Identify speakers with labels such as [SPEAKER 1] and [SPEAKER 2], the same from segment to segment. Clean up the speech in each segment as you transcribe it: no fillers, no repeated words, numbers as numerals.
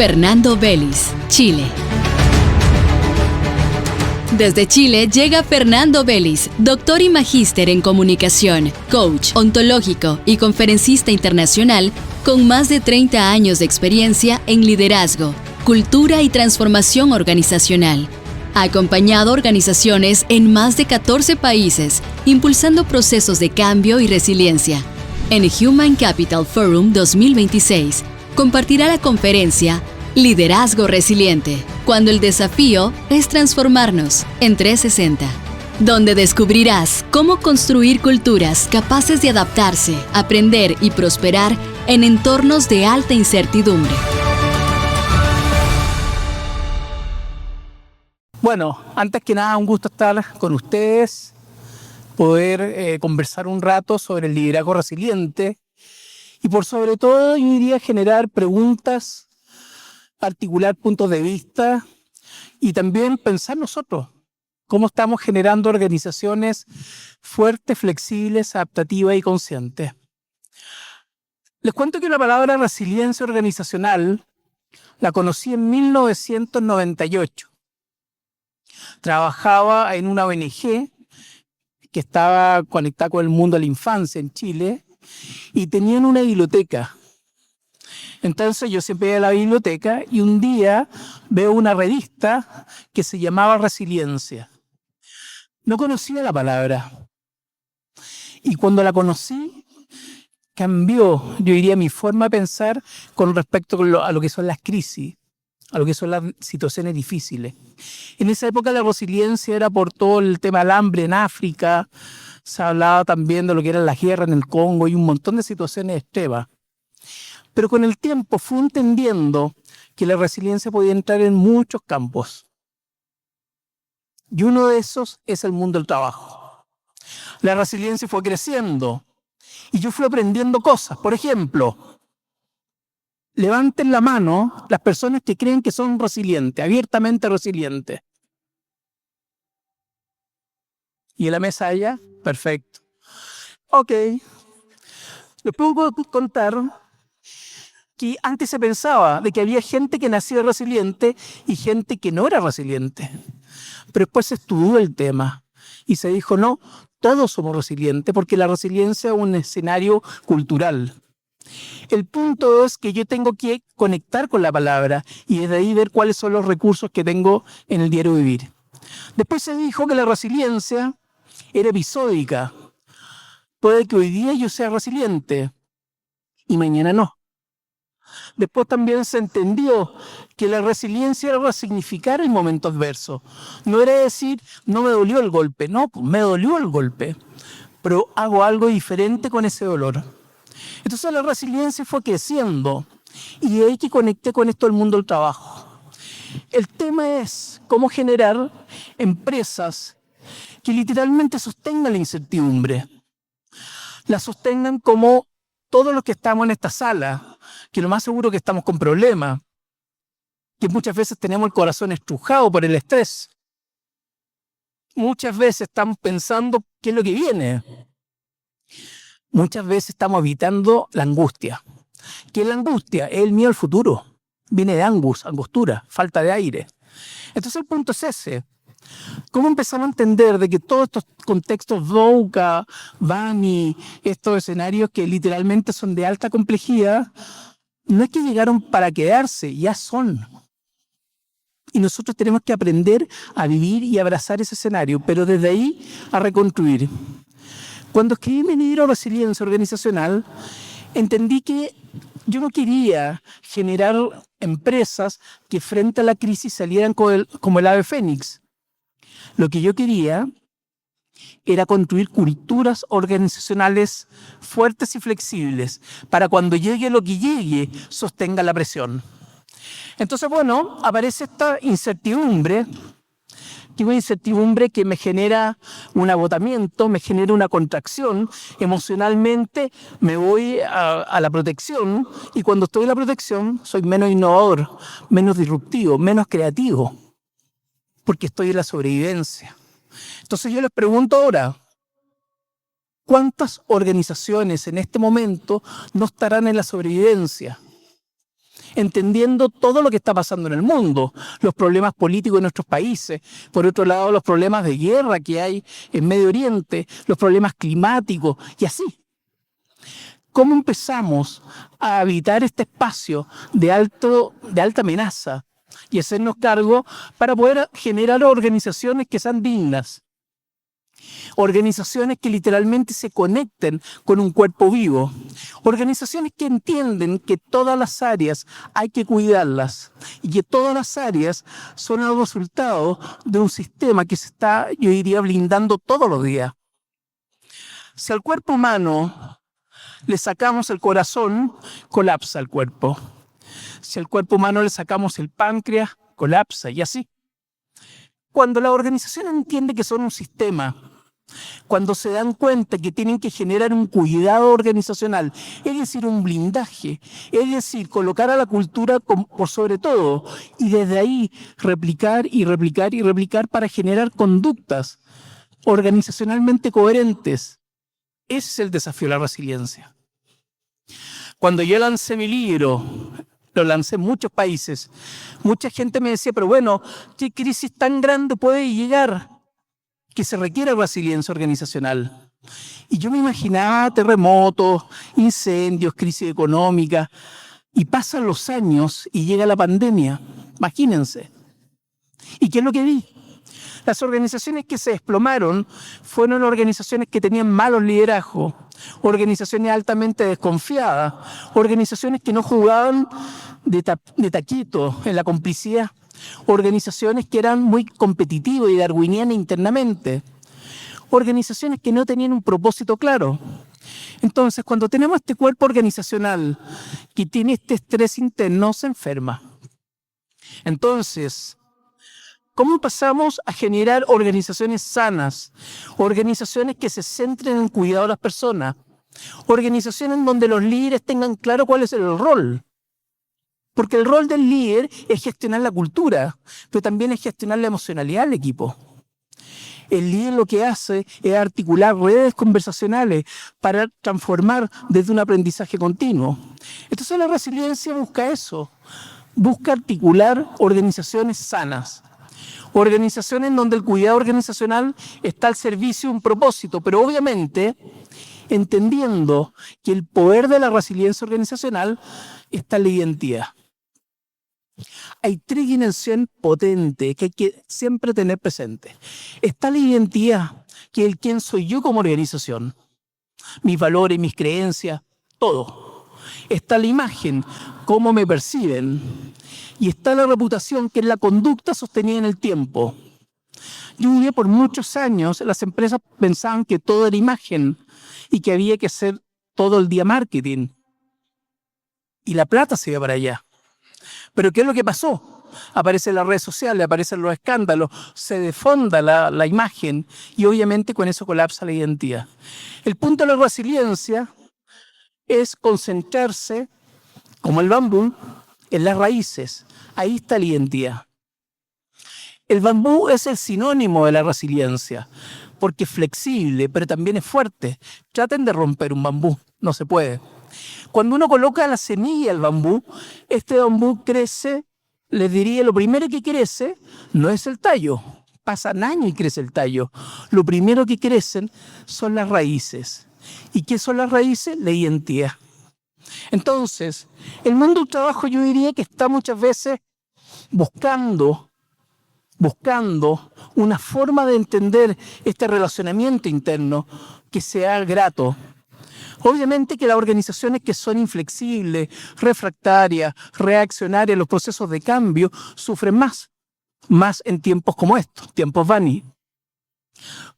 [SPEAKER 1] Fernando Vélez, Chile. Desde Chile llega Fernando Vélez, doctor y magíster en comunicación, coach ontológico y conferencista internacional con más de 30 años de experiencia en liderazgo, cultura y transformación organizacional. Ha acompañado organizaciones en más de 14 países, impulsando procesos de cambio y resiliencia. En Human Capital Forum 2026, compartirá la conferencia Liderazgo Resiliente, cuando el desafío es transformarnos en 360, donde descubrirás cómo construir culturas capaces de adaptarse, aprender y prosperar en entornos de alta incertidumbre.
[SPEAKER 2] Bueno, antes que nada, un gusto estar con ustedes, poder conversar un rato sobre el liderazgo resiliente y por sobre todo yo diría generar preguntas, articular puntos de vista y también pensar nosotros cómo estamos generando organizaciones fuertes, flexibles, adaptativas y conscientes. Les cuento que la palabra resiliencia organizacional la conocí en 1998. Trabajaba en una ONG que estaba conectada con el mundo de la infancia en Chile y tenían una biblioteca. Entonces yo siempre iba a la biblioteca y un día veo una revista que se llamaba Resiliencia. No conocía la palabra y cuando la conocí cambió, yo diría, mi forma de pensar con respecto a lo que son las crisis, a lo que son las situaciones difíciles. En esa época la resiliencia era por todo el tema del hambre en África, se hablaba también de lo que era la guerra en el Congo y un montón de situaciones extremas. Pero con el tiempo fui entendiendo que la resiliencia podía entrar en muchos campos. Y uno de esos es el mundo del trabajo. La resiliencia fue creciendo y yo fui aprendiendo cosas. Por ejemplo, levanten la mano las personas que creen que son resilientes, abiertamente resilientes. ¿Y en la mesa allá? Perfecto. Ok. Les puedo contar que antes se pensaba de que había gente que nacía resiliente y gente que no era resiliente. Pero después se estudió el tema y se dijo, no, todos somos resilientes porque la resiliencia es un escenario cultural. El punto es que yo tengo que conectar con la palabra y desde ahí ver cuáles son los recursos que tengo en el diario vivir. Después se dijo que la resiliencia era episódica. Puede que hoy día yo sea resiliente y mañana no. Después también se entendió que la resiliencia era resignificar el momento adverso. No era decir, no me dolió el golpe. No, me dolió el golpe, pero hago algo diferente con ese dolor. Entonces la resiliencia fue creciendo y de ahí que conecté con esto del mundo del trabajo. El tema es cómo generar empresas que literalmente sostengan la incertidumbre. La sostengan como todos los que estamos en esta sala, que lo más seguro que estamos con problemas, que muchas veces tenemos el corazón estrujado por el estrés. Muchas veces estamos pensando qué es lo que viene. Muchas veces estamos evitando la angustia. ¿Qué es la angustia? Es el miedo al futuro. Viene de angostura, falta de aire. Entonces el punto es ese. ¿Cómo empezamos a entender de que todos estos contextos VUCA, BANI, estos escenarios que literalmente son de alta complejidad, no es que llegaron para quedarse, ya son. Y nosotros tenemos que aprender a vivir y abrazar ese escenario, pero desde ahí a reconstruir. Cuando escribí mi libro Resiliencia Organizacional, entendí que yo no quería generar empresas que frente a la crisis salieran como el ave fénix. Lo que yo quería era construir culturas organizacionales fuertes y flexibles para cuando llegue lo que llegue, sostenga la presión. Entonces, bueno, aparece esta incertidumbre, que es una incertidumbre que me genera un agotamiento, me genera una contracción. Emocionalmente me voy a la protección y cuando estoy en la protección soy menos innovador, menos disruptivo, menos creativo, porque estoy en la sobrevivencia. Entonces yo les pregunto ahora, ¿cuántas organizaciones en este momento no estarán en la sobrevivencia? entendiendo todo lo que está pasando en el mundo, los problemas políticos de nuestros países, por otro lado los problemas de guerra que hay en Medio Oriente, los problemas climáticos y así. ¿Cómo empezamos a habitar este espacio de alta amenaza y hacernos cargo para poder generar organizaciones que sean dignas? Organizaciones que literalmente se conecten con un cuerpo vivo. Organizaciones que entienden que todas las áreas hay que cuidarlas y que todas las áreas son el resultado de un sistema que se está, yo diría, blindando todos los días. Si al cuerpo humano le sacamos el corazón, colapsa el cuerpo. Si al cuerpo humano le sacamos el páncreas, colapsa y así. Cuando la organización entiende que son un sistema, cuando se dan cuenta que tienen que generar un cuidado organizacional, es decir, un blindaje, es decir, colocar a la cultura por sobre todo y desde ahí replicar y replicar y replicar para generar conductas organizacionalmente coherentes. Ese es el desafío de la resiliencia. Cuando yo lancé mi libro, lo lancé en muchos países, mucha gente me decía, pero bueno, ¿qué crisis tan grande puede llegar que se requiere resiliencia organizacional? Y yo me imaginaba terremotos, incendios, crisis económica, y pasan los años y llega la pandemia. Imagínense. ¿Y qué es lo que vi? Las organizaciones que se desplomaron fueron organizaciones que tenían malos liderazgos, organizaciones altamente desconfiadas, organizaciones que no jugaban de taquito en la complicidad, organizaciones que eran muy competitivas y darwinianas internamente, organizaciones que no tenían un propósito claro. Entonces, cuando tenemos este cuerpo organizacional que tiene este estrés interno, se enferma. Entonces, ¿cómo pasamos a generar organizaciones sanas? Organizaciones que se centren en el cuidado de las personas. Organizaciones donde los líderes tengan claro cuál es el rol. Porque el rol del líder es gestionar la cultura, pero también es gestionar la emocionalidad del equipo. El líder lo que hace es articular redes conversacionales para transformar desde un aprendizaje continuo. Entonces la resiliencia busca eso, busca articular organizaciones sanas. Organizaciones donde el cuidado organizacional está al servicio de un propósito, pero obviamente entendiendo que el poder de la resiliencia organizacional está en la identidad. Hay tres dimensiones potentes que hay que siempre tener presente. Está la identidad, que es el quién soy yo como organización, mis valores, mis creencias, todo. Está la imagen, cómo me perciben. Y está la reputación, que es la conducta sostenida en el tiempo. Yo diría, por muchos años las empresas pensaban que todo era imagen y que había que hacer todo el día marketing. Y la plata se iba para allá. Pero ¿qué es lo que pasó? Aparecen las redes sociales, aparecen los escándalos, se defonda la imagen y obviamente con eso colapsa la identidad. El punto de la resiliencia es concentrarse, como el bambú, en las raíces. Ahí está la identidad. El bambú es el sinónimo de la resiliencia, porque es flexible, pero también es fuerte. Traten de romper un bambú, no se puede. Cuando uno coloca la semilla al bambú, este bambú crece, les diría, lo primero que crece no es el tallo. Pasan años y crece el tallo. Lo primero que crecen son las raíces. ¿Y qué son las raíces? La identidad. Entonces, el mundo del trabajo yo diría que está muchas veces buscando una forma de entender este relacionamiento interno que sea grato. Obviamente que las organizaciones que son inflexibles, refractarias, reaccionarias a los procesos de cambio, sufren más en tiempos como estos, tiempos Bani.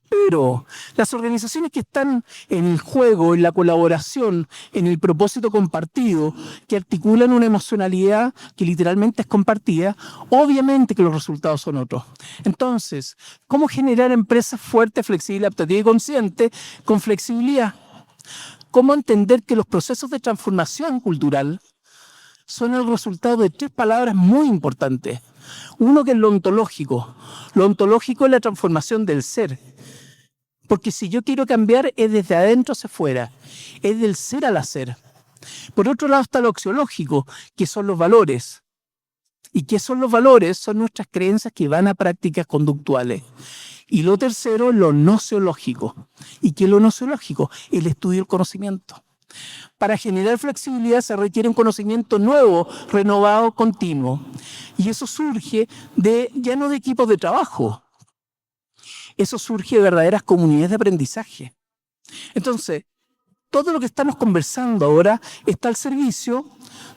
[SPEAKER 2] Pero las organizaciones que están en el juego, en la colaboración, en el propósito compartido, que articulan una emocionalidad que literalmente es compartida, obviamente que los resultados son otros. Entonces, ¿cómo generar empresas fuertes, flexibles, adaptativas y conscientes con flexibilidad? ¿Cómo entender que los procesos de transformación cultural son el resultado de tres palabras muy importantes? Uno, que es lo ontológico. Lo ontológico es la transformación del ser. Porque si yo quiero cambiar es desde adentro hacia afuera, es del ser al hacer. Por otro lado está lo axiológico, que son los valores. ¿Y qué son los valores? Son nuestras creencias que van a prácticas conductuales. Y lo tercero, lo noceológico. ¿Y qué es lo noceológico? El estudio del conocimiento. Para generar flexibilidad se requiere un conocimiento nuevo, renovado, continuo. Y eso surge ya no de equipos de trabajo. Eso surge de verdaderas comunidades de aprendizaje. Entonces, todo lo que estamos conversando ahora está al servicio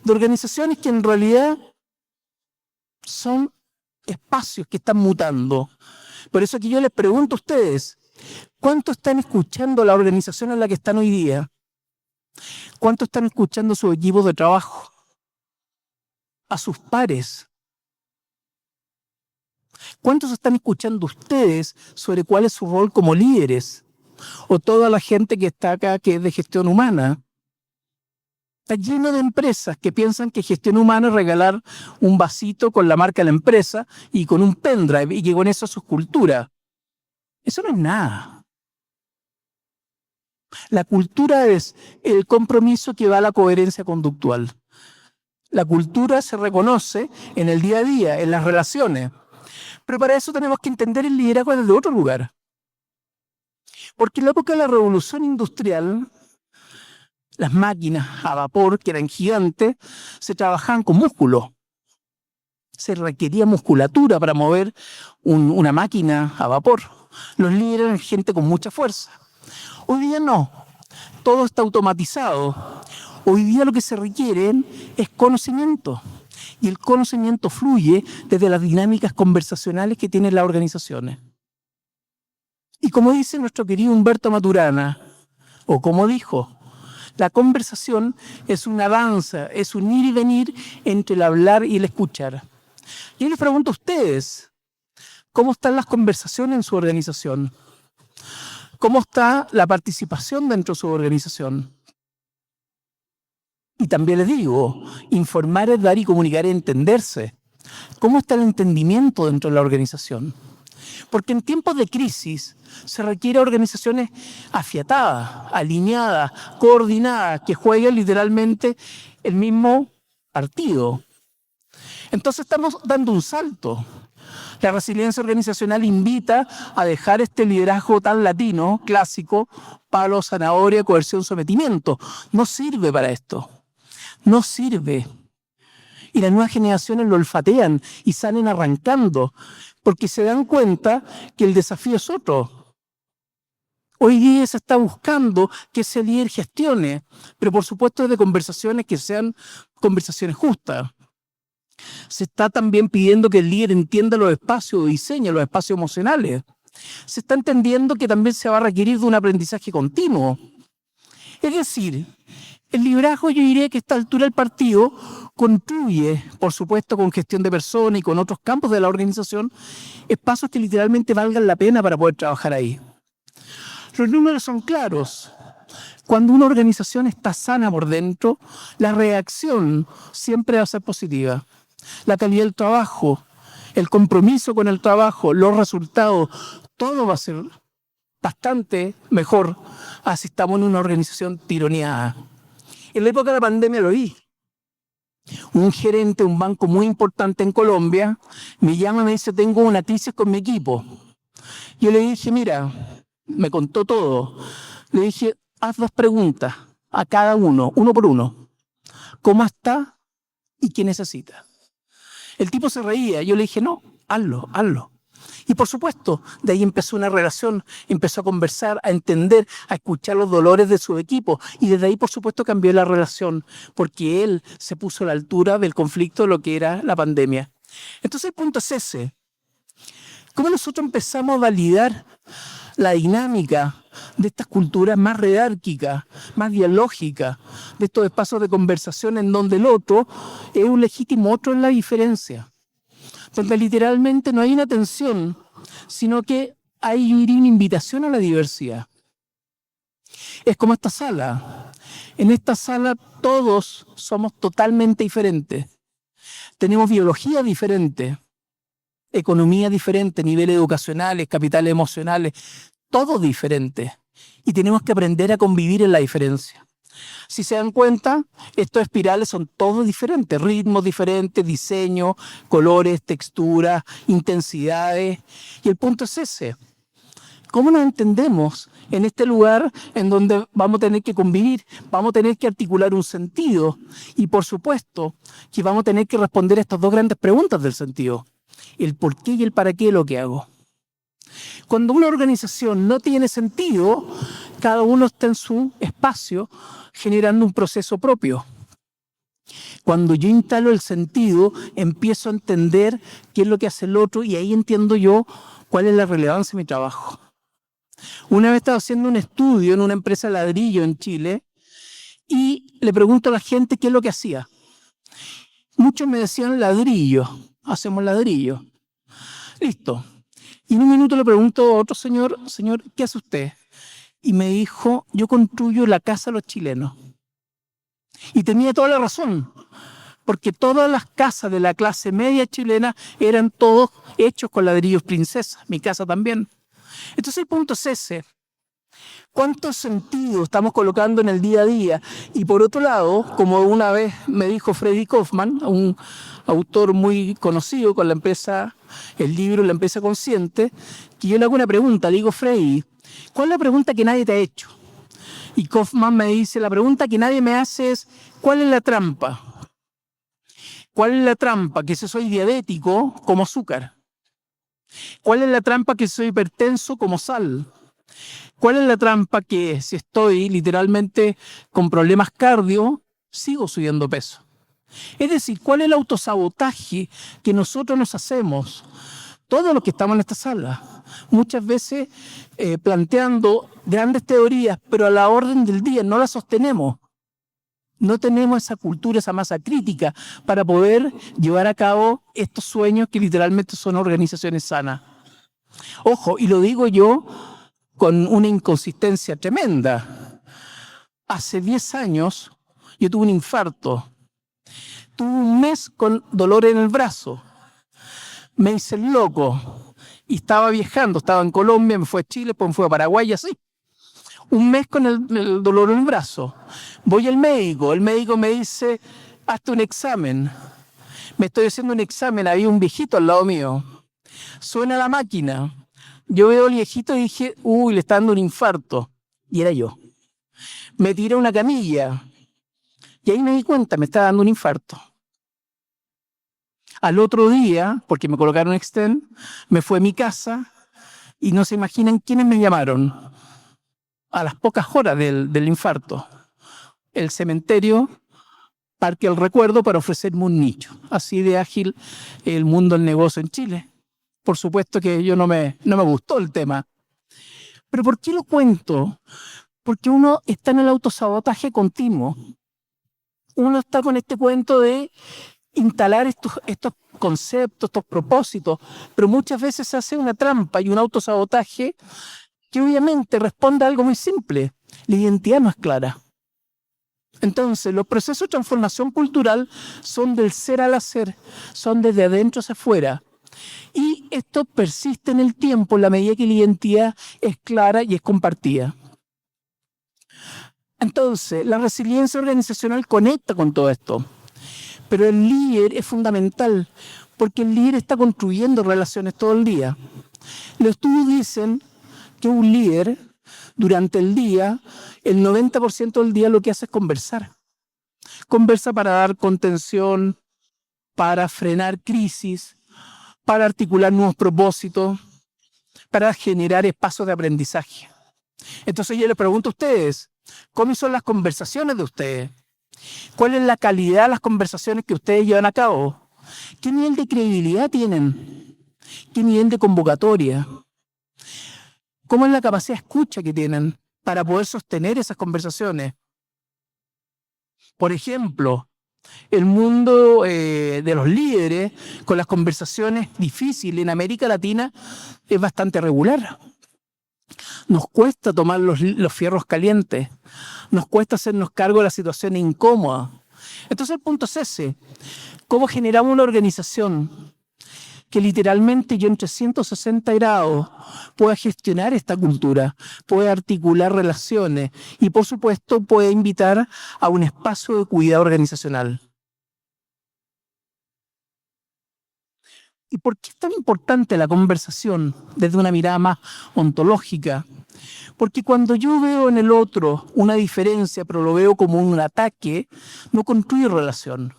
[SPEAKER 2] de organizaciones que en realidad son espacios que están mutando. Por eso que yo les pregunto a ustedes, ¿cuánto están escuchando la organización en la que están hoy día? ¿Cuánto están escuchando sus equipos de trabajo? ¿A sus pares? ¿Cuántos están escuchando ustedes sobre cuál es su rol como líderes? O toda la gente que está acá que es de gestión humana. Está lleno de empresas que piensan que gestión humana es regalar un vasito con la marca de la empresa y con un pendrive y que con eso es su cultura. Eso no es nada. La cultura es el compromiso que va a la coherencia conductual. La cultura se reconoce en el día a día, en las relaciones. Pero para eso tenemos que entender el liderazgo desde otro lugar. Porque en la época de la revolución industrial, las máquinas a vapor, que eran gigantes, se trabajaban con músculo. Se requería musculatura para mover una máquina a vapor. Los líderes eran gente con mucha fuerza. Hoy día no. Todo está automatizado. Hoy día lo que se requiere es conocimiento. Y el conocimiento fluye desde las dinámicas conversacionales que tienen las organizaciones. Y como dice nuestro querido Humberto Maturana, o como dijo, la conversación es una danza, es un ir y venir entre el hablar y el escuchar. Y yo les pregunto a ustedes, ¿cómo están las conversaciones en su organización? ¿Cómo está la participación dentro de su organización? Y también les digo, informar es dar y comunicar es entenderse. ¿Cómo está el entendimiento dentro de la organización? Porque en tiempos de crisis se requiere organizaciones afiatadas, alineadas, coordinadas, que jueguen literalmente el mismo partido. Entonces estamos dando un salto. La resiliencia organizacional invita a dejar este liderazgo tan latino, clásico, palo, zanahoria, coerción, sometimiento. No sirve para esto. No sirve. Y las nuevas generaciones lo olfatean y salen arrancando, porque se dan cuenta que el desafío es otro. Hoy día se está buscando que ese líder gestione, pero por supuesto de conversaciones que sean conversaciones justas. Se está también pidiendo que el líder entienda los espacios, diseñe los espacios emocionales. Se está entendiendo que también se va a requerir de un aprendizaje continuo. Es decir, el liderazgo, yo diría que a esta altura del partido construye, por supuesto, con gestión de personas y con otros campos de la organización, espacios que literalmente valgan la pena para poder trabajar ahí. Los números son claros. Cuando una organización está sana por dentro, la reacción siempre va a ser positiva. La calidad del trabajo, el compromiso con el trabajo, los resultados, todo va a ser bastante mejor si estamos en una organización tironeada. En la época de la pandemia lo vi. Un gerente de un banco muy importante en Colombia me llama y me dice, tengo una crisis con mi equipo. Yo le dije, mira, me contó todo. Le dije, haz 2 preguntas a cada uno por uno. ¿Cómo está y qué necesita? El tipo se reía. Yo le dije, no, hazlo. Y por supuesto, de ahí empezó una relación, empezó a conversar, a entender, a escuchar los dolores de su equipo. Y desde ahí, por supuesto, cambió la relación, porque él se puso a la altura del conflicto de lo que era la pandemia. Entonces el punto es ese. ¿Cómo nosotros empezamos a validar la dinámica de estas culturas más redárquicas, más dialógicas, de estos espacios de conversación en donde el otro es un legítimo otro en la diferencia? Donde literalmente no hay una tensión, sino que hay una invitación a la diversidad. Es como esta sala. En esta sala todos somos totalmente diferentes. Tenemos biología diferente, economía diferente, niveles educacionales, capitales emocionales, todo diferente. Y tenemos que aprender a convivir en la diferencia. Si se dan cuenta, estos espirales son todos diferentes, ritmos diferentes, diseño, colores, texturas, intensidades. Y el punto es ese. ¿Cómo nos entendemos en este lugar en donde vamos a tener que convivir? Vamos a tener que articular un sentido. Y por supuesto que vamos a tener que responder a estas dos grandes preguntas del sentido. El por qué y el para qué de lo que hago. Cuando una organización no tiene sentido, cada uno está en su espacio generando un proceso propio. Cuando yo instalo el sentido, empiezo a entender qué es lo que hace el otro y ahí entiendo yo cuál es la relevancia de mi trabajo. Una vez estaba haciendo un estudio en una empresa de ladrillo en Chile y le pregunto a la gente qué es lo que hacía. Muchos me decían ladrillo, hacemos ladrillo. Listo. Y en un minuto le pregunto a otro señor, ¿qué hace usted? Y me dijo, yo construyo la casa de los chilenos. Y tenía toda la razón, porque todas las casas de la clase media chilena eran todos hechos con ladrillos princesa, mi casa también. Entonces el punto es ese. ¿Cuánto sentido estamos colocando en el día a día? Y por otro lado, como una vez me dijo Freddy Kaufman, un autor muy conocido con la empresa, el libro La empresa consciente, que yo le hago una pregunta, le digo, Freddy, ¿cuál es la pregunta que nadie te ha hecho? Y Kaufman me dice, la pregunta que nadie me hace es, ¿cuál es la trampa? ¿Cuál es la trampa? Que si soy diabético, como azúcar. ¿Cuál es la trampa? Que soy hipertenso, como sal. ¿Cuál es la trampa? Que si estoy literalmente con problemas cardio, sigo subiendo peso. Es decir, ¿cuál es el autosabotaje que nosotros nos hacemos? Todos los que estamos en esta sala, muchas veces planteando grandes teorías, pero a la orden del día no las sostenemos. No tenemos esa cultura, esa masa crítica para poder llevar a cabo estos sueños que literalmente son organizaciones sanas. Ojo, y lo digo yo con una inconsistencia tremenda. Hace 10 años yo tuve un infarto. Tuve un mes con dolor en el brazo. Me hice el loco y estaba viajando. Estaba en Colombia, me fui a Chile, pues me fui a Paraguay y así. Un mes con el dolor en el brazo. Voy al médico. El médico me dice, hazte un examen. Me estoy haciendo un examen. Había un viejito al lado mío. Suena la máquina. Yo veo al viejito y dije, uy, le está dando un infarto. Y era yo. Me tiré a una camilla. Y ahí me di cuenta, me estaba dando un infarto. Al otro día, porque me colocaron Extend, me fui a mi casa y no se imaginan quiénes me llamaron. A las pocas horas del infarto. El cementerio, Parque del Recuerdo, para ofrecerme un nicho. Así de ágil el mundo del negocio en Chile. Por supuesto que yo no me gustó el tema. ¿Pero por qué lo cuento? Porque uno está en el autosabotaje continuo. Uno está con este cuento de instalar estos conceptos, estos propósitos, pero muchas veces se hace una trampa y un autosabotaje que obviamente responde a algo muy simple. La identidad no es clara. Entonces, los procesos de transformación cultural son del ser al hacer, son desde adentro hacia afuera. Y esto persiste en el tiempo en la medida que la identidad es clara y es compartida. Entonces, la resiliencia organizacional conecta con todo esto. Pero el líder es fundamental, porque el líder está construyendo relaciones todo el día. Los estudios dicen que un líder, durante el día, el 90% del día lo que hace es conversar. Conversa para dar contención, para frenar crisis, para articular nuevos propósitos, para generar espacios de aprendizaje. Entonces yo les pregunto a ustedes, ¿cómo son las conversaciones de ustedes? ¿Cuál es la calidad de las conversaciones que ustedes llevan a cabo? ¿Qué nivel de credibilidad tienen? ¿Qué nivel de convocatoria? ¿Cómo es la capacidad de escucha que tienen para poder sostener esas conversaciones? Por ejemplo, el mundo de los líderes con las conversaciones difíciles en América Latina es bastante regular. Nos cuesta tomar los fierros calientes. Nos cuesta hacernos cargo de las situaciones incómodas. Entonces el punto es ese. ¿Cómo generamos una organización que literalmente yo en 360 grados pueda gestionar esta cultura, pueda articular relaciones y por supuesto pueda invitar a un espacio de cuidado organizacional. ¿Y por qué es tan importante la conversación desde una mirada más ontológica? Porque cuando yo veo en el otro una diferencia, pero lo veo como un ataque, no construye relación.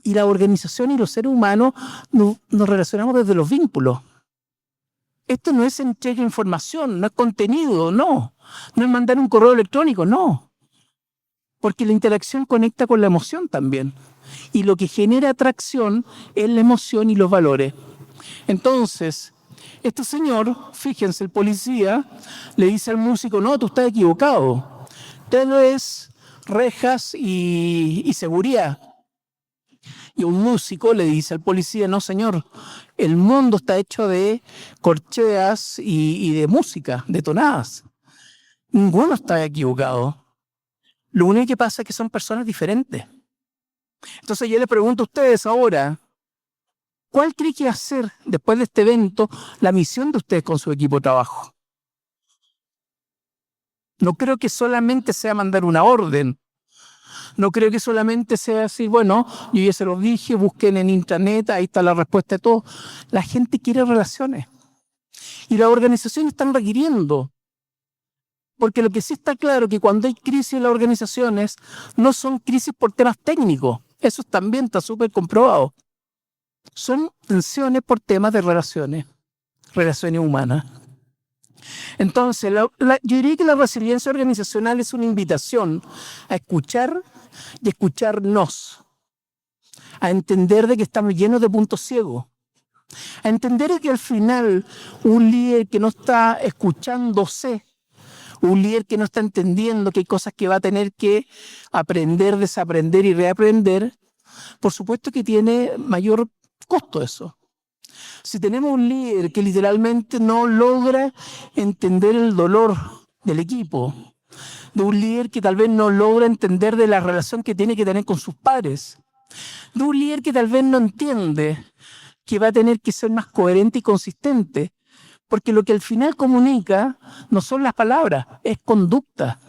[SPEAKER 2] Y la organización y los seres humanos nos relacionamos desde los vínculos. Esto no es entrega de información, no es contenido, no. No es mandar un correo electrónico, no. Porque la interacción conecta con la emoción también. Y lo que genera atracción es la emoción y los valores. Entonces, este señor, fíjense, el policía le dice al músico, no, tú estás equivocado. Todo es rejas y seguridad. Y un músico le dice al policía, no señor, el mundo está hecho de corcheas y de música, de tonadas. Ninguno está equivocado. Lo único que pasa es que son personas diferentes. Entonces yo les pregunto a ustedes ahora, ¿cuál cree que va a ser, después de este evento, la misión de ustedes con su equipo de trabajo? No creo que solamente sea mandar una orden. No creo que solamente sea decir, bueno, yo ya se los dije, busquen en internet, ahí está la respuesta de todo. La gente quiere relaciones. Y las organizaciones están requiriendo. Porque lo que sí está claro es que cuando hay crisis en las organizaciones, no son crisis por temas técnicos. Eso también está súper comprobado. Son tensiones por temas de relaciones humanas. Entonces, yo diría que la resiliencia organizacional es una invitación a escuchar y escucharnos, a entender de que estamos llenos de puntos ciegos, a entender que al final un líder que no está escuchándose, un líder que no está entendiendo que hay cosas que va a tener que aprender, desaprender y reaprender, por supuesto que tiene mayor costo eso. Si tenemos un líder que literalmente no logra entender el dolor del equipo, de un líder que tal vez no logra entender de la relación que tiene que tener con sus padres, de un líder que tal vez no entiende que va a tener que ser más coherente y consistente, porque lo que al final comunica no son las palabras, es conducta.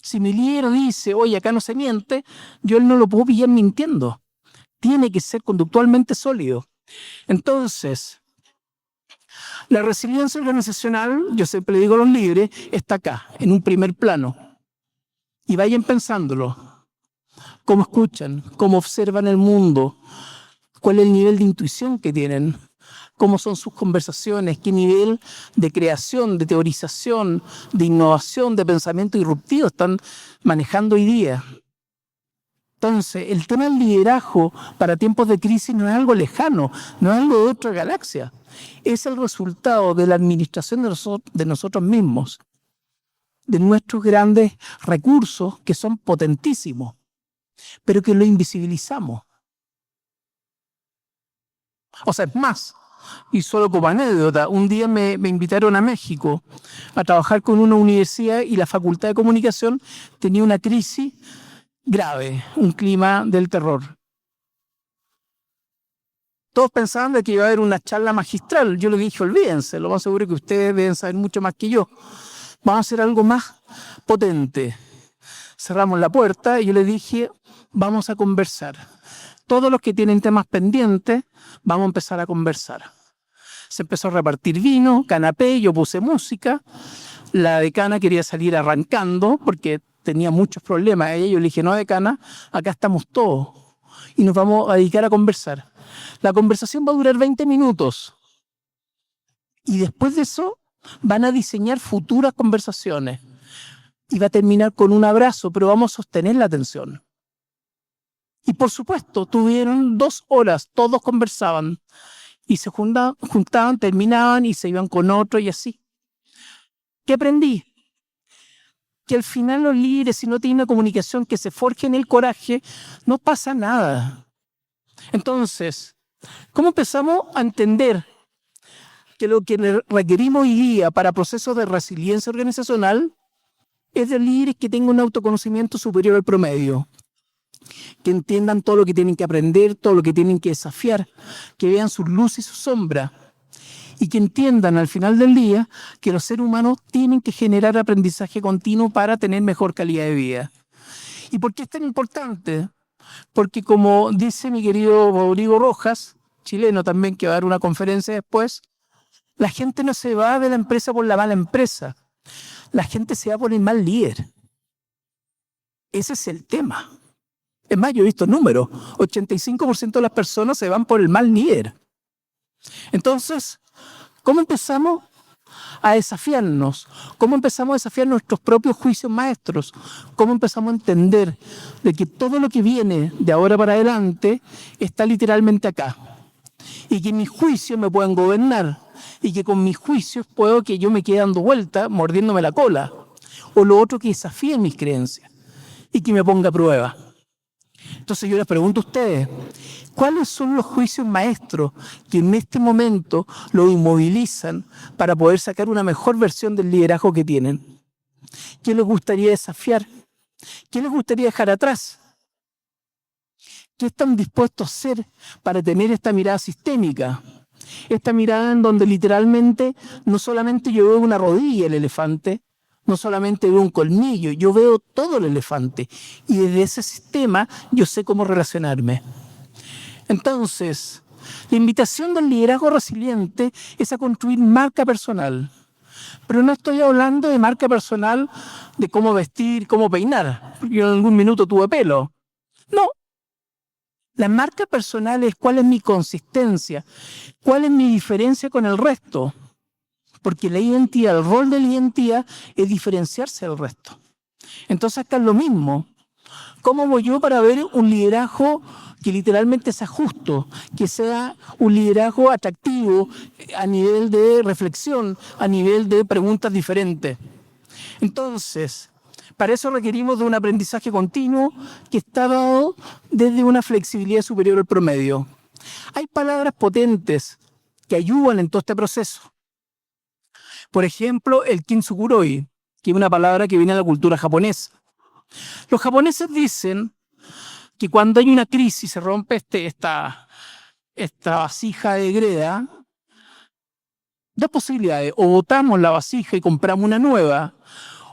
[SPEAKER 2] Si mi líder dice, oye, acá no se miente, yo no lo puedo pillar mintiendo. Tiene que ser conductualmente sólido. Entonces, la resiliencia organizacional, yo siempre le digo a los líderes, está acá, en un primer plano. Y vayan pensándolo. Cómo escuchan, cómo observan el mundo, cuál es el nivel de intuición que tienen, cómo son sus conversaciones, qué nivel de creación, de teorización, de innovación, de pensamiento disruptivo están manejando hoy día. Entonces, el tema del liderazgo para tiempos de crisis no es algo lejano, no es algo de otra galaxia. Es el resultado de la administración de nosotros mismos, de nuestros grandes recursos que son potentísimos, pero que lo invisibilizamos. O sea, es más, y solo como anécdota, un día me invitaron a México a trabajar con una universidad y la Facultad de Comunicación tenía una crisis grave, un clima del terror. Todos pensaban de que iba a haber una charla magistral. Yo les dije, olvídense, lo más seguro es que ustedes deben saber mucho más que yo. Vamos a hacer algo más potente. Cerramos la puerta y yo les dije, vamos a conversar. Todos los que tienen temas pendientes, vamos a empezar a conversar. Se empezó a repartir vino, canapé, yo puse música. La decana quería salir arrancando porque tenía muchos problemas. Yo le dije, no, decana, acá estamos todos y nos vamos a dedicar a conversar. La conversación va a durar 20 minutos y después de eso van a diseñar futuras conversaciones y va a terminar con un abrazo, pero vamos a sostener la atención. Y por supuesto, tuvieron 2 horas, todos conversaban y se juntaban, terminaban y se iban con otro y así. ¿Qué aprendí? Que al final los líderes, si no tienen una comunicación que se forje en el coraje, no pasa nada. Entonces, ¿cómo empezamos a entender que lo que requerimos hoy día para procesos de resiliencia organizacional es de líderes que tengan un autoconocimiento superior al promedio? que entiendan todo lo que tienen que aprender, todo lo que tienen que desafiar, que vean sus luces y sus sombras y que entiendan al final del día que los seres humanos tienen que generar aprendizaje continuo para tener mejor calidad de vida. ¿Y por qué es tan importante? Porque como dice mi querido Rodrigo Rojas, chileno también, que va a dar una conferencia después, la gente no se va de la empresa por la mala empresa, la gente se va por el mal líder. Ese es el tema. Es más, yo he visto números, 85% de las personas se van por el mal líder. Entonces, ¿cómo empezamos a desafiarnos? ¿Cómo empezamos a desafiar nuestros propios juicios maestros? ¿Cómo empezamos a entender de que todo lo que viene de ahora para adelante está literalmente acá? Y que mis juicios me pueden gobernar y que con mis juicios puedo que yo me quede dando vueltas, mordiéndome la cola. O lo otro, que desafíe mis creencias y que me ponga a prueba. Entonces yo les pregunto a ustedes, ¿cuáles son los juicios maestros que en este momento los inmovilizan para poder sacar una mejor versión del liderazgo que tienen? ¿Qué les gustaría desafiar? ¿Qué les gustaría dejar atrás? ¿Qué están dispuestos a hacer para tener esta mirada sistémica? Esta mirada en donde literalmente no solamente yo veo una rodilla del elefante, no solamente veo un colmillo, yo veo todo el elefante. Y desde ese sistema yo sé cómo relacionarme. Entonces, la invitación del liderazgo resiliente es a construir marca personal. Pero no estoy hablando de marca personal de cómo vestir, cómo peinar, porque yo en algún minuto tuve pelo. No. La marca personal es cuál es mi consistencia, cuál es mi diferencia con el resto. Porque la identidad, el rol de la identidad es diferenciarse del resto. Entonces acá es lo mismo. ¿Cómo voy yo para ver un liderazgo que literalmente sea justo, que sea un liderazgo atractivo a nivel de reflexión, a nivel de preguntas diferentes? Entonces, para eso requerimos de un aprendizaje continuo que está dado desde una flexibilidad superior al promedio. Hay palabras potentes que ayudan en todo este proceso. Por ejemplo, el kintsukuroi, que es una palabra que viene de la cultura japonesa. Los japoneses dicen que cuando hay una crisis, se rompe esta vasija de greda, dos posibilidades: o botamos la vasija y compramos una nueva,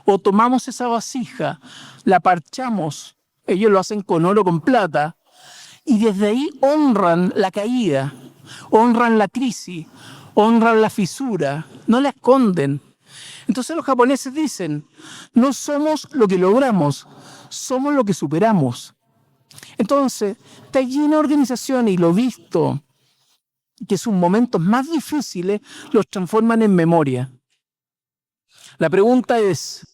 [SPEAKER 2] o tomamos esa vasija, la parchamos, ellos lo hacen con oro, con plata, y desde ahí honran la caída, honran la crisis, honran la fisura, no la esconden. Entonces los japoneses dicen, no somos lo que logramos, somos lo que superamos. Entonces, está llena de organizaciones, y lo visto, que sus momentos más difíciles los transforman en memoria. La pregunta es,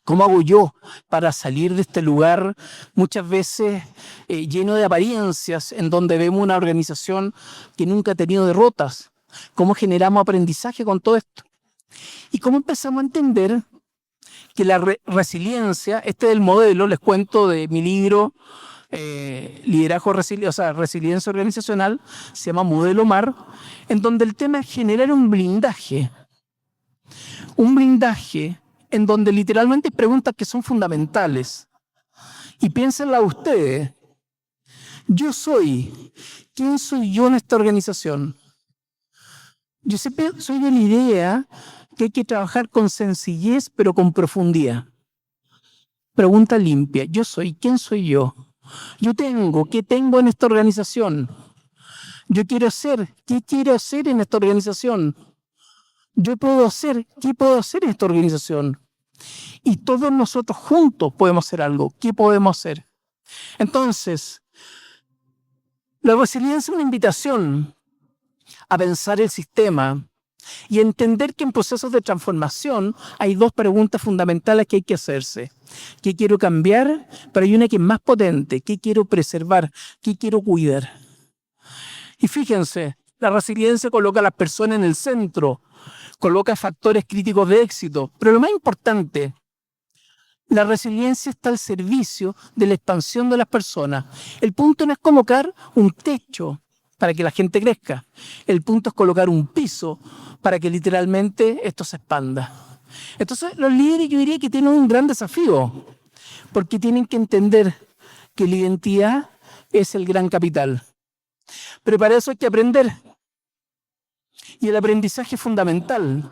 [SPEAKER 2] ¿cómo hago yo para salir de este lugar muchas veces lleno de apariencias, en donde vemos una organización que nunca ha tenido derrotas? ¿Cómo generamos aprendizaje con todo esto? ¿Y cómo empezamos a entender que la resiliencia, este es el modelo, les cuento de mi libro, Liderazgo Resiliencia Organizacional, se llama Modelo MAR, en donde el tema es generar un blindaje en donde literalmente hay preguntas que son fundamentales. Y piénsenla ustedes. ¿Quién soy yo en esta organización? Yo siempre soy de la idea que hay que trabajar con sencillez, pero con profundidad. Pregunta limpia. ¿Quién soy yo? ¿Qué tengo en esta organización? ¿Qué quiero hacer en esta organización? ¿Qué puedo hacer en esta organización? Y todos nosotros juntos podemos hacer algo. ¿Qué podemos hacer? Entonces, la resiliencia es una invitación a pensar el sistema y entender que en procesos de transformación hay dos preguntas fundamentales que hay que hacerse. ¿Qué quiero cambiar? Pero hay una que es más potente. ¿Qué quiero preservar? ¿Qué quiero cuidar? Y fíjense, la resiliencia coloca a las personas en el centro, coloca factores críticos de éxito. Pero lo más importante, la resiliencia está al servicio de la expansión de las personas. El punto no es colocar un techo para que la gente crezca. El punto es colocar un piso para que literalmente esto se expanda. Entonces, los líderes yo diría que tienen un gran desafío, porque tienen que entender que la identidad es el gran capital. Pero para eso hay que aprender. Y el aprendizaje es fundamental.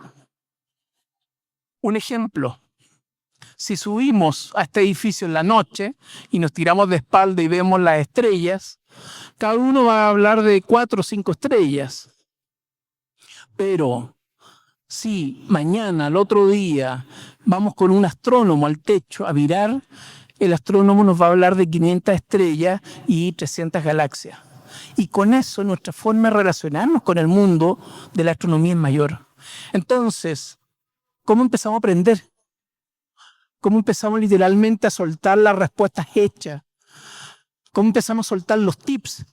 [SPEAKER 2] Un ejemplo. Si subimos a este edificio en la noche y nos tiramos de espalda y vemos las estrellas, cada uno va a hablar de 4 o 5 estrellas. Pero si mañana, al otro día, vamos con un astrónomo al techo a mirar, el astrónomo nos va a hablar de 500 estrellas y 300 galaxias. Y con eso nuestra forma de relacionarnos con el mundo de la astronomía es mayor. Entonces, ¿cómo empezamos a aprender? ¿Cómo empezamos literalmente a soltar las respuestas hechas? ¿Cómo empezamos a soltar los tips?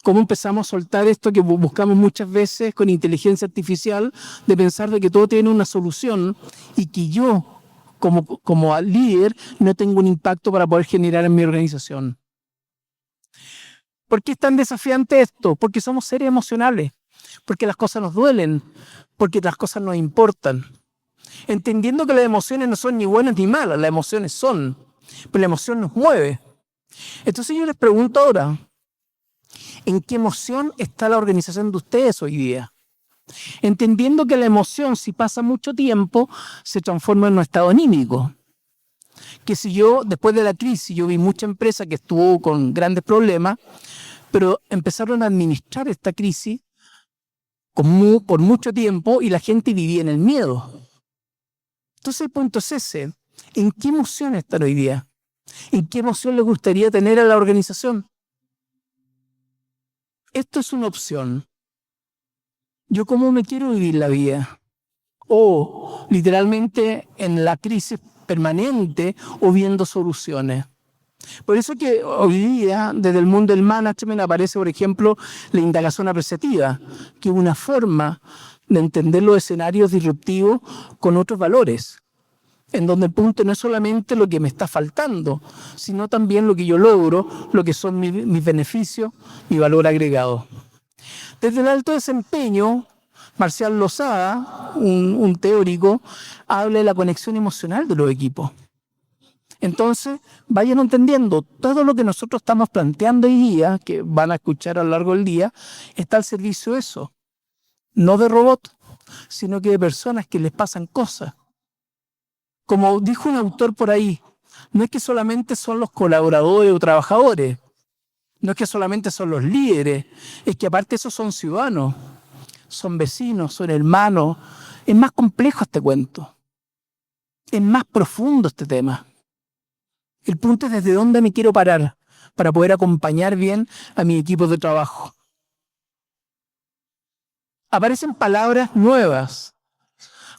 [SPEAKER 2] ¿Cómo empezamos a soltar esto que buscamos muchas veces con inteligencia artificial, de pensar de que todo tiene una solución y que yo, como líder, no tengo un impacto para poder generar en mi organización? ¿Por qué es tan desafiante esto? Porque somos seres emocionales, porque las cosas nos duelen, porque las cosas nos importan. Entendiendo que las emociones no son ni buenas ni malas, las emociones son, pero la emoción nos mueve. Entonces yo les pregunto ahora, ¿en qué emoción está la organización de ustedes hoy día? Entendiendo que la emoción, si pasa mucho tiempo, se transforma en un estado anímico. Que si yo, después de la crisis, yo vi mucha empresa que estuvo con grandes problemas, pero empezaron a administrar esta crisis por mucho tiempo y la gente vivía en el miedo. Entonces el punto es ese, ¿en qué emoción están hoy día? ¿En qué emoción les gustaría tener a la organización? Esto es una opción. ¿Yo cómo me quiero vivir la vida? O literalmente en la crisis permanente o viendo soluciones. Por eso que hoy día, desde el mundo del management, aparece, por ejemplo, la indagación apreciativa, que es una forma de entender los escenarios disruptivos con otros valores, en donde el punto no es solamente lo que me está faltando, sino también lo que yo logro, lo que son mis beneficios, mi valor agregado. Desde el alto desempeño, Marcial Lozada, un teórico, habla de la conexión emocional de los equipos. Entonces, vayan entendiendo, todo lo que nosotros estamos planteando hoy día, que van a escuchar a lo largo del día, está al servicio de eso. No de robots, sino que de personas que les pasan cosas. Como dijo un autor por ahí, no es que solamente son los colaboradores o trabajadores, no es que solamente son los líderes, es que aparte esos son ciudadanos, son vecinos, son hermanos. Es más complejo este cuento, es más profundo este tema. El punto es desde dónde me quiero parar para poder acompañar bien a mi equipo de trabajo. Aparecen palabras nuevas,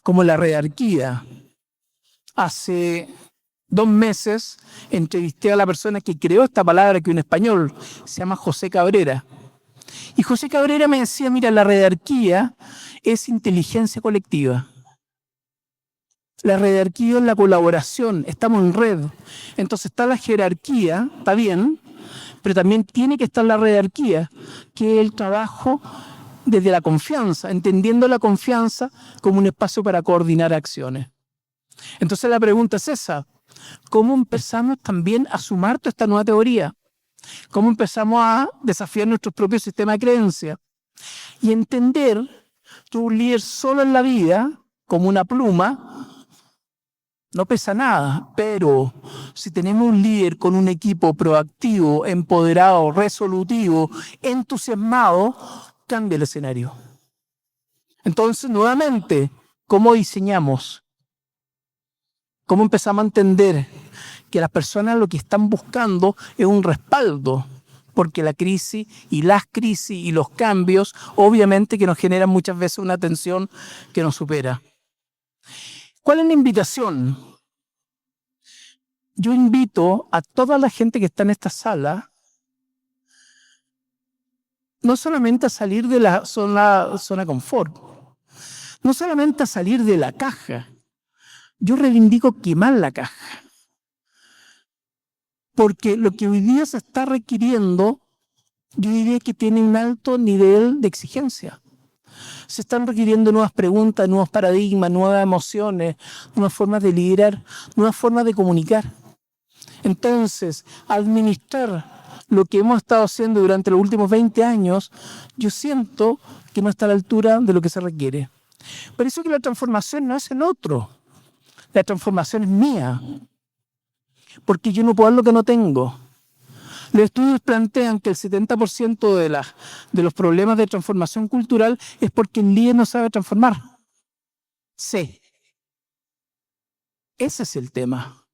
[SPEAKER 2] como la redarquía. Hace 2 meses entrevisté a la persona que creó esta palabra, que es un español, se llama José Cabrera. Y José Cabrera me decía, mira, la redarquía es inteligencia colectiva. La redarquía es la colaboración, estamos en red. Entonces está la jerarquía, está bien, pero también tiene que estar la redarquía, que es el trabajo desde la confianza, entendiendo la confianza como un espacio para coordinar acciones. Entonces la pregunta es esa, ¿cómo empezamos también a sumar toda esta nueva teoría? ¿Cómo empezamos a desafiar nuestros propios sistemas de creencias? Y entender que un líder solo en la vida, como una pluma, no pesa nada, pero si tenemos un líder con un equipo proactivo, empoderado, resolutivo, entusiasmado, cambia el escenario. Entonces, nuevamente, ¿cómo diseñamos? ¿Cómo empezamos a entender que las personas lo que están buscando es un respaldo? Porque la crisis y las crisis y los cambios, obviamente que nos generan muchas veces una tensión que nos supera. ¿Cuál es la invitación? Yo invito a toda la gente que está en esta sala no solamente a salir de la zona confort, no solamente a salir de la caja. Yo reivindico quemar la caja. Porque lo que hoy día se está requiriendo, yo diría que tiene un alto nivel de exigencia. Se están requiriendo nuevas preguntas, nuevos paradigmas, nuevas emociones, nuevas formas de liderar, nuevas formas de comunicar. Entonces, administrar lo que hemos estado haciendo durante los últimos 20 años, yo siento que no está a la altura de lo que se requiere. Por eso que la transformación no es en otro. La transformación es mía. Porque yo no puedo dar lo que no tengo. Los estudios plantean que el 70% de los problemas de transformación cultural es porque el líder no sabe transformar. Sí. Ese es el tema.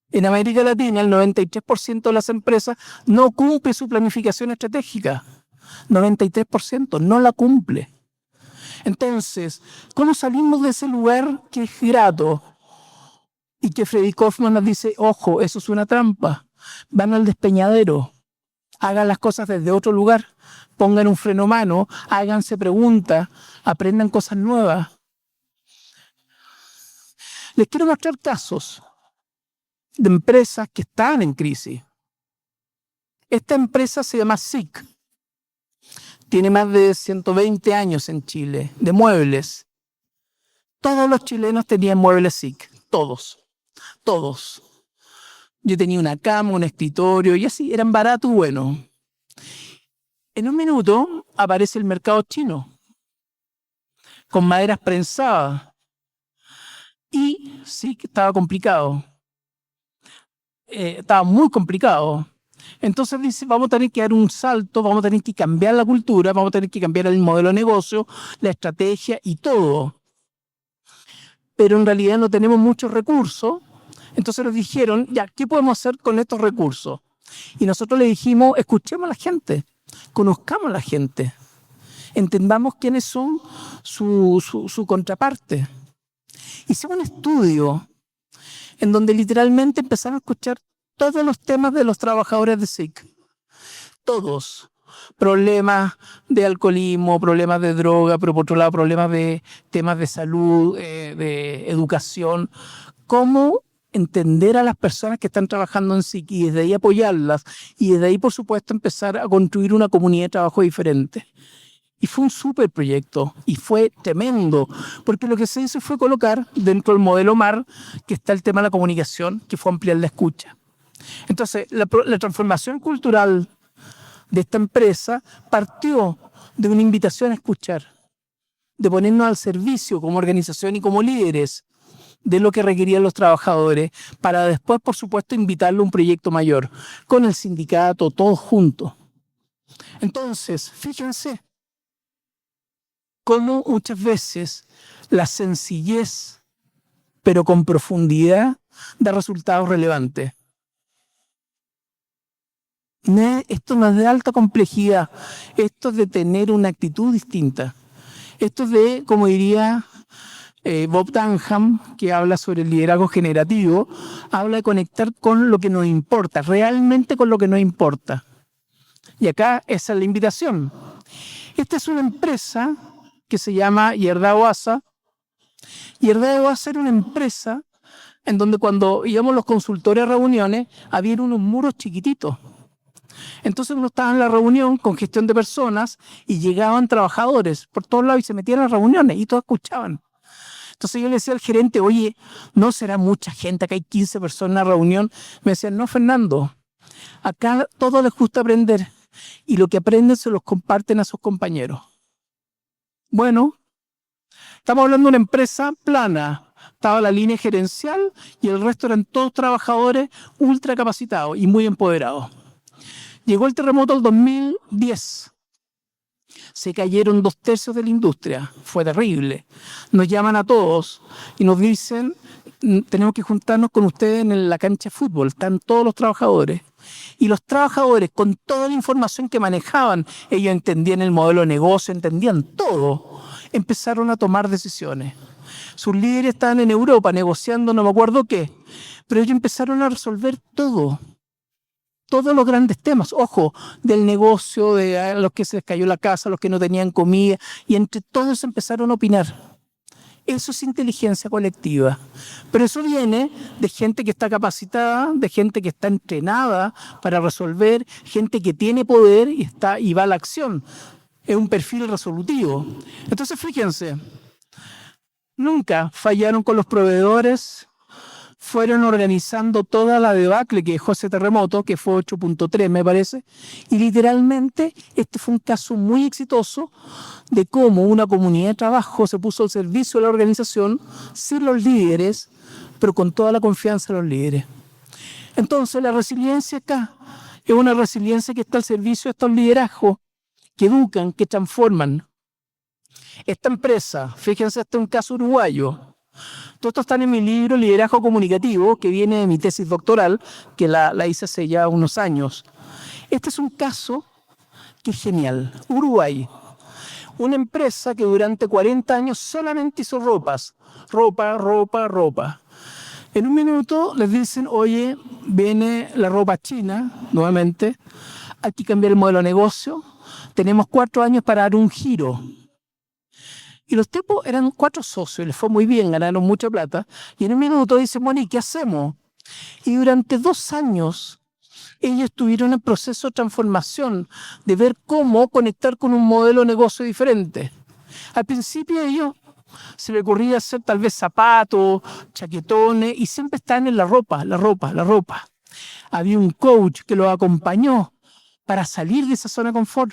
[SPEAKER 2] En América Latina, el 93% de las empresas no cumple su planificación estratégica. 93% no la cumple. Entonces, ¿cómo salimos de ese lugar que es grato? Y que Freddy Kaufman nos dice, ojo, eso es una trampa. Van al despeñadero, hagan las cosas desde otro lugar, pongan un freno a mano, háganse preguntas, aprendan cosas nuevas. Les quiero mostrar casos de empresas que están en crisis. Esta empresa se llama SIC. Tiene más de 120 años en Chile, de muebles. Todos los chilenos tenían muebles SIC, todos. Yo tenía una cama, un escritorio y así, eran baratos y buenos. En un minuto aparece el mercado chino, con maderas prensadas. Y sí que estaba complicado. Estaba muy complicado. Entonces dice, vamos a tener que dar un salto, vamos a tener que cambiar la cultura, vamos a tener que cambiar el modelo de negocio, la estrategia y todo. Pero en realidad no tenemos muchos recursos. Entonces nos dijeron, ya, ¿qué podemos hacer con estos recursos? Y nosotros le dijimos, escuchemos a la gente, conozcamos a la gente, entendamos quiénes son su contraparte. Hicimos un estudio en donde literalmente empezamos a escuchar todos los temas de los trabajadores de SIC. Todos. Problemas de alcoholismo, problemas de droga, pero por otro lado problemas de temas de salud, de educación. Cómo entender a las personas que están trabajando en SIC y desde ahí apoyarlas y desde ahí, por supuesto, empezar a construir una comunidad de trabajo diferente. Y fue un súper proyecto y fue tremendo, porque lo que se hizo fue colocar dentro del modelo MAR, que está el tema de la comunicación, que fue ampliar la escucha. Entonces, la transformación cultural de esta empresa partió de una invitación a escuchar, de ponernos al servicio como organización y como líderes de lo que requerían los trabajadores, para después, por supuesto, invitarlo a un proyecto mayor, con el sindicato, todos juntos. Entonces, fíjense cómo muchas veces la sencillez, pero con profundidad, da resultados relevantes. Esto no es de alta complejidad, esto es de tener una actitud distinta. Esto es de, como diría Bob Dunham, que habla sobre el liderazgo generativo, habla de conectar con lo que nos importa, realmente con lo que nos importa. Y acá esa es la invitación. Esta es una empresa que se llama Yerdao Asa. Yerdao Asa era una empresa en donde cuando íbamos los consultores a reuniones, había unos muros chiquititos. Entonces uno estaba en la reunión con gestión de personas y llegaban trabajadores por todos lados y se metían a las reuniones y todos escuchaban. Entonces yo le decía al gerente, oye, ¿no será mucha gente? Acá hay 15 personas en la reunión. Me decían, no, Fernando, acá todos les gusta aprender y lo que aprenden se los comparten a sus compañeros. Bueno, estamos hablando de una empresa plana. Estaba la línea gerencial y el resto eran todos trabajadores ultra capacitados y muy empoderados. Llegó el terremoto del 2010. Se cayeron 2/3 de la industria. Fue terrible. Nos llaman a todos y nos dicen, tenemos que juntarnos con ustedes en la cancha de fútbol. Están todos los trabajadores. Y los trabajadores, con toda la información que manejaban, ellos entendían el modelo de negocio, entendían todo, empezaron a tomar decisiones. Sus líderes estaban en Europa negociando no me acuerdo qué, pero ellos empezaron a resolver todo. Todos los grandes temas, ojo, del negocio, de a los que se les cayó la casa, a los que no tenían comida, y entre todos empezaron a opinar. Eso es inteligencia colectiva. Pero eso viene de gente que está capacitada, de gente que está entrenada para resolver, gente que tiene poder y va a la acción. Es un perfil resolutivo. Entonces, fíjense, nunca fallaron con los proveedores, fueron organizando toda la debacle que dejó ese terremoto, que fue 8.3 me parece, y literalmente este fue un caso muy exitoso de cómo una comunidad de trabajo se puso al servicio de la organización sin los líderes, pero con toda la confianza de los líderes. Entonces la resiliencia acá es una resiliencia que está al servicio de estos liderazgos que educan, que transforman. Esta empresa, fíjense, este es un caso uruguayo. Todo esto está en mi libro Liderazgo Comunicativo, que viene de mi tesis doctoral, que la hice hace ya unos años. Este es un caso que es genial. Uruguay, una empresa que durante 40 años solamente hizo ropas. Ropa. En un minuto les dicen, oye, viene la ropa china, nuevamente, hay que cambiar el modelo de negocio, tenemos 4 años para dar un giro. Y los tipos eran 4 socios, les fue muy bien, ganaron mucha plata. Y en un minuto dicen, bueno, ¿y qué hacemos? Y durante 2 años ellos tuvieron el proceso de transformación, de ver cómo conectar con un modelo de negocio diferente. Al principio ellos se les ocurría hacer tal vez zapatos, chaquetones, y siempre estaban en la ropa. Había un coach que los acompañó para salir de esa zona de confort,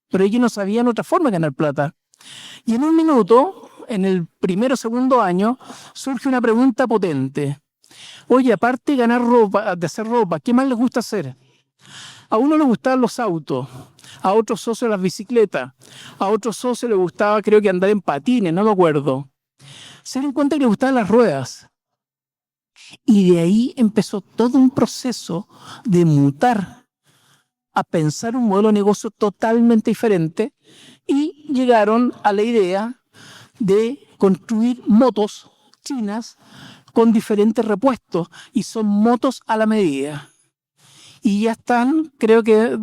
[SPEAKER 2] pero ellos no sabían otra forma de ganar plata. Y en un minuto, en el primero o segundo año, surge una pregunta potente. Oye, aparte de ganar ropa, de hacer ropa, ¿qué más les gusta hacer? A uno le gustaban los autos, a otro socio las bicicletas, a otro socio le gustaba, creo que andar en patines, no me acuerdo. Se dieron cuenta que le gustaban las ruedas. Y de ahí empezó todo un proceso de mutar a pensar un modelo de negocio totalmente diferente y llegaron a la idea de construir motos chinas con diferentes repuestos y son motos a la medida. Y ya están, creo que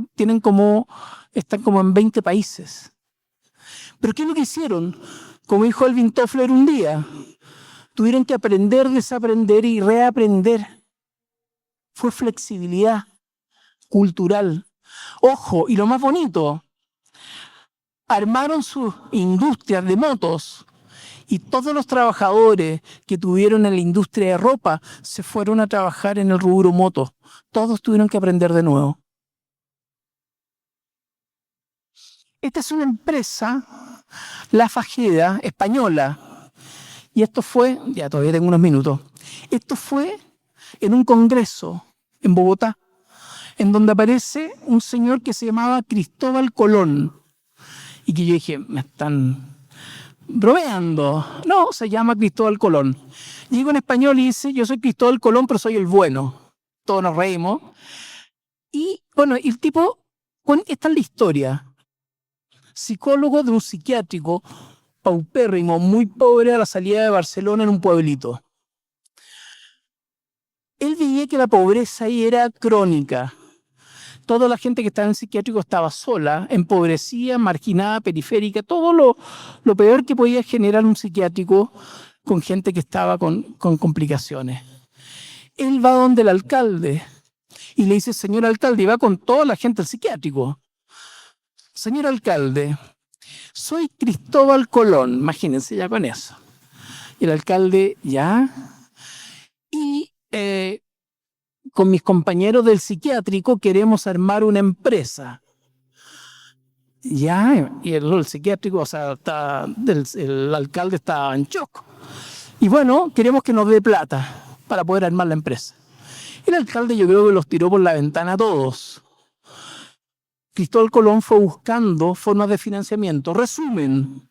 [SPEAKER 2] están como en 20 países. ¿Pero qué es lo que hicieron? Como dijo Alvin Toffler un día, tuvieron que aprender, desaprender y reaprender. Fue flexibilidad cultural. Ojo, y lo más bonito, armaron sus industrias de motos y todos los trabajadores que tuvieron en la industria de ropa se fueron a trabajar en el rubro moto. Todos tuvieron que aprender de nuevo. Esta es una empresa, La Fajeda, española. Y esto fue, ya todavía tengo unos minutos, esto fue en un congreso en Bogotá, en donde aparece un señor que se llamaba Cristóbal Colón. Y que yo dije, me están bromeando. No, se llama Cristóbal Colón. Digo en español y dice, yo soy Cristóbal Colón, pero soy el bueno. Todos nos reímos. Y bueno, el tipo, esta es la historia. Psicólogo de un psiquiátrico paupérrimo, muy pobre, a la salida de Barcelona en un pueblito. Él veía que la pobreza ahí era crónica. Toda la gente que estaba en el psiquiátrico estaba sola, empobrecida, marginada, periférica, todo lo peor que podía generar un psiquiátrico con gente que estaba con complicaciones. Él va donde el alcalde y le dice, señor alcalde, y va con toda la gente al psiquiátrico. Señor alcalde, soy Cristóbal Colón, imagínense ya con eso. Y el alcalde, ya. Y con mis compañeros del psiquiátrico queremos armar una empresa. Ya, y el psiquiátrico, o sea, el alcalde está en shock. Y bueno, queremos que nos dé plata para poder armar la empresa. El alcalde yo creo que los tiró por la ventana a todos. Cristóbal Colón fue buscando formas de financiamiento. Resumen,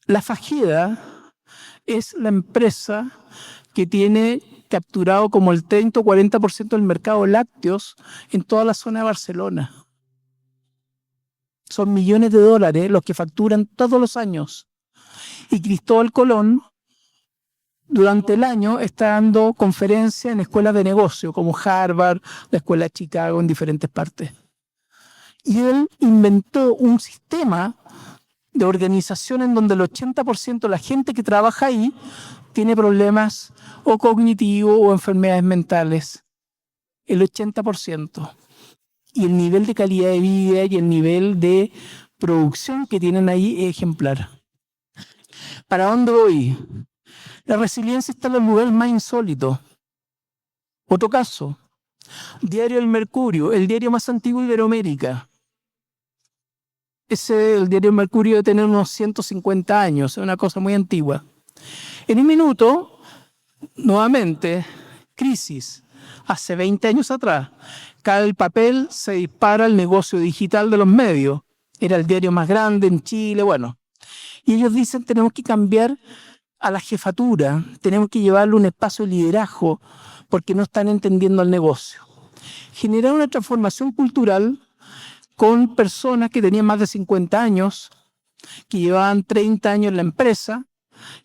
[SPEAKER 2] La Fajeda es la empresa que tiene capturado como el 30 o 40% del mercado de lácteos en toda la zona de Barcelona. Son millones de dólares los que facturan todos los años. Y Cristóbal Colón, durante el año, está dando conferencias en escuelas de negocio, como Harvard, la Escuela de Chicago, en diferentes partes. Y él inventó un sistema de organización en donde el 80% de la gente que trabaja ahí tiene problemas o cognitivos o enfermedades mentales. El 80%. Y el nivel de calidad de vida y el nivel de producción que tienen ahí es ejemplar. ¿Para dónde voy? La resiliencia está en los lugares más insólitos. Otro caso, Diario El Mercurio, el diario más antiguo de Iberoamérica. El Diario El Mercurio debe tener unos 150 años, es una cosa muy antigua. En un minuto, nuevamente, crisis. Hace 20 años atrás, cae el papel, se dispara el negocio digital de los medios. Era el diario más grande en Chile, bueno. Y ellos dicen, tenemos que cambiar a la jefatura, tenemos que llevarle un espacio de liderazgo, porque no están entendiendo el negocio. Generar una transformación cultural con personas que tenían más de 50 años, que llevaban 30 años en la empresa,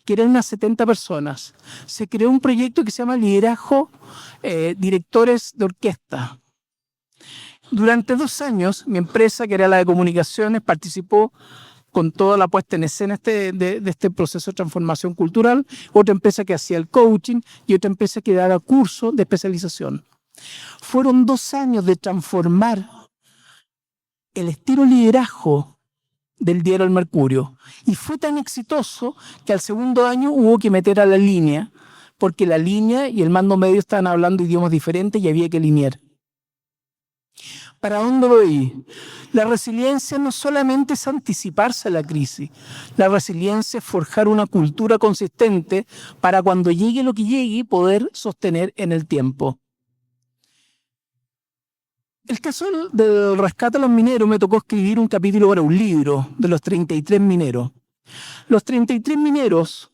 [SPEAKER 2] que eran unas 70 personas. Se creó un proyecto que se llama Liderazgo Directores de Orquesta. Durante 2 años, mi empresa, que era la de comunicaciones, participó con toda la puesta en escena de este proceso de transformación cultural, otra empresa que hacía el coaching y otra empresa que daba cursos de especialización. Fueron 2 años de transformar el estilo liderazgo del diario El Mercurio. Y fue tan exitoso que al segundo año hubo que meter a la línea, porque la línea y el mando medio estaban hablando idiomas diferentes y había que alinear. ¿Para dónde voy? La resiliencia no solamente es anticiparse a la crisis. La resiliencia es forjar una cultura consistente para cuando llegue lo que llegue poder sostener en el tiempo. El caso del rescate a los mineros me tocó escribir un capítulo para un libro de los 33 mineros. Los 33 mineros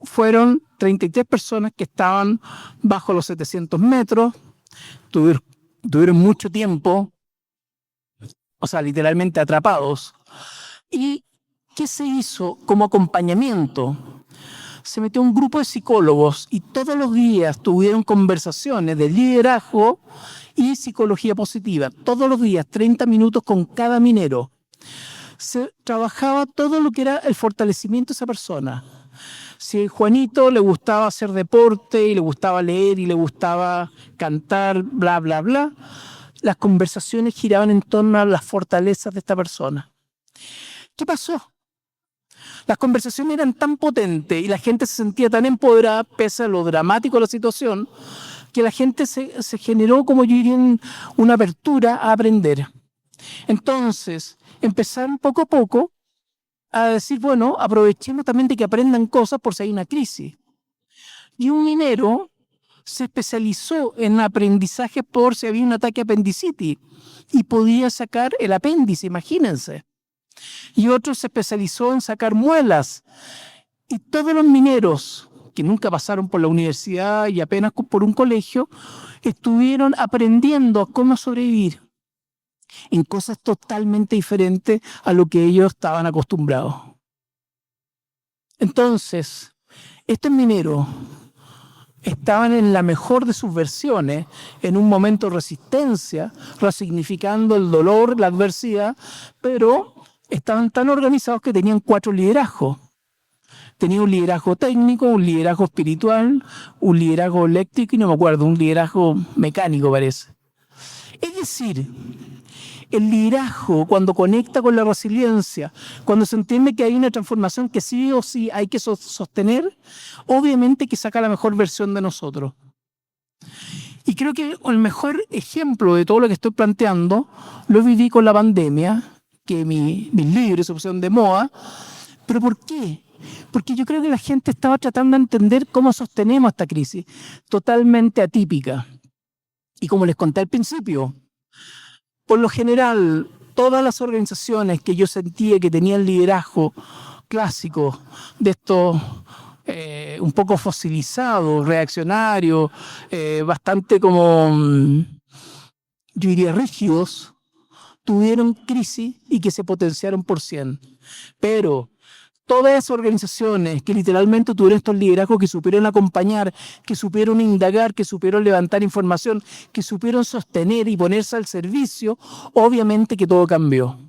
[SPEAKER 2] fueron 33 personas que estaban bajo los 700 metros, tuvieron mucho tiempo, o sea, literalmente atrapados. ¿Y qué se hizo como acompañamiento? Se metió un grupo de psicólogos y todos los días tuvieron conversaciones de liderazgo y psicología positiva. Todos los días, 30 minutos con cada minero. Se trabajaba todo lo que era el fortalecimiento de esa persona. Si a Juanito le gustaba hacer deporte y le gustaba leer y le gustaba cantar, bla, bla, bla, las conversaciones giraban en torno a las fortalezas de esta persona. ¿Qué pasó? Las conversaciones eran tan potentes y la gente se sentía tan empoderada, pese a lo dramático de la situación, que la gente se generó, como yo diría, una apertura a aprender. Entonces, empezaron poco a poco a decir, bueno, aprovechemos también de que aprendan cosas por si hay una crisis. Y un minero se especializó en aprendizaje por si había un ataque a apendicitis y podía sacar el apéndice, imagínense. Y otro se especializó en sacar muelas. Y todos los mineros que nunca pasaron por la universidad y apenas por un colegio, estuvieron aprendiendo cómo sobrevivir en cosas totalmente diferentes a lo que ellos estaban acostumbrados. Entonces, estos mineros estaban en la mejor de sus versiones, en un momento de resistencia, resignificando el dolor, la adversidad, pero estaban tan organizados que tenían 4 liderazgos. Tenía un liderazgo técnico, un liderazgo espiritual, un liderazgo eléctrico y no me acuerdo, un liderazgo mecánico parece. Es decir, el liderazgo, cuando conecta con la resiliencia, cuando se entiende que hay una transformación que sí o sí hay que sostener, obviamente que saca la mejor versión de nosotros. Y creo que el mejor ejemplo de todo lo que estoy planteando lo viví con la pandemia, que mis libros se pusieron de moda. ¿Pero por qué? Porque yo creo que la gente estaba tratando de entender cómo sostenemos esta crisis, totalmente atípica. Y como les conté al principio, por lo general, todas las organizaciones que yo sentía que tenían liderazgo clásico, de estos un poco fosilizados, reaccionarios, bastante como, yo diría, rígidos, tuvieron crisis y que se potenciaron por 100. Pero todas esas organizaciones que literalmente tuvieron estos liderazgos que supieron acompañar, que supieron indagar, que supieron levantar información, que supieron sostener y ponerse al servicio, obviamente que todo cambió.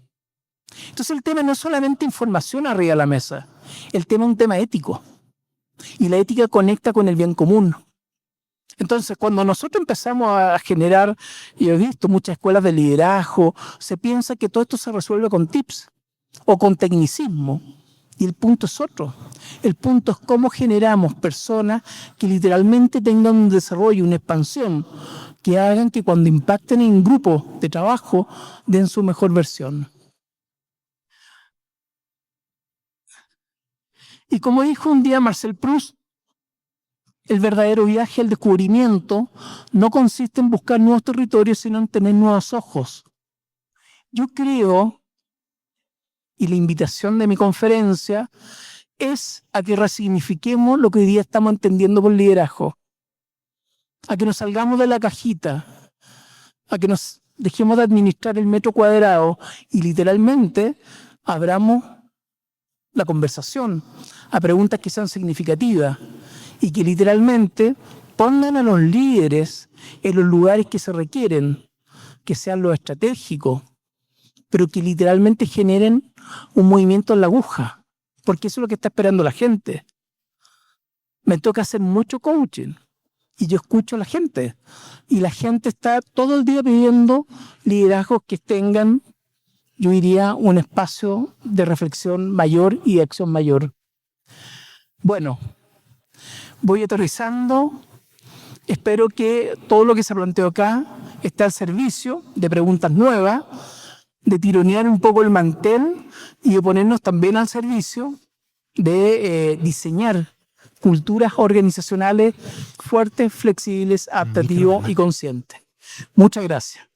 [SPEAKER 2] Entonces el tema no es solamente información arriba de la mesa, el tema es un tema ético. Y la ética conecta con el bien común. Entonces, cuando nosotros empezamos a generar, y he visto muchas escuelas de liderazgo, se piensa que todo esto se resuelve con tips o con tecnicismo. Y el punto es otro. El punto es cómo generamos personas que literalmente tengan un desarrollo, una expansión, que hagan que cuando impacten en grupos de trabajo den su mejor versión. Y como dijo un día Marcel Proust, el verdadero viaje al descubrimiento no consiste en buscar nuevos territorios, sino en tener nuevos ojos. Yo creo, y la invitación de mi conferencia, es a que resignifiquemos lo que hoy día estamos entendiendo por liderazgo, a que nos salgamos de la cajita, a que nos dejemos de administrar el metro cuadrado y literalmente abramos la conversación a preguntas que sean significativas y que literalmente pongan a los líderes en los lugares que se requieren, que sean los estratégicos, pero que literalmente generen un movimiento en la aguja, porque eso es lo que está esperando la gente. Me toca hacer mucho coaching y yo escucho a la gente y la gente está todo el día pidiendo liderazgos que tengan, yo diría, un espacio de reflexión mayor y de acción mayor. Bueno, voy aterrizando. Espero que todo lo que se planteó acá esté al servicio de preguntas nuevas, de tironear un poco el mantel y de ponernos también al servicio de diseñar culturas organizacionales fuertes, flexibles, adaptativas y conscientes. Muchas gracias.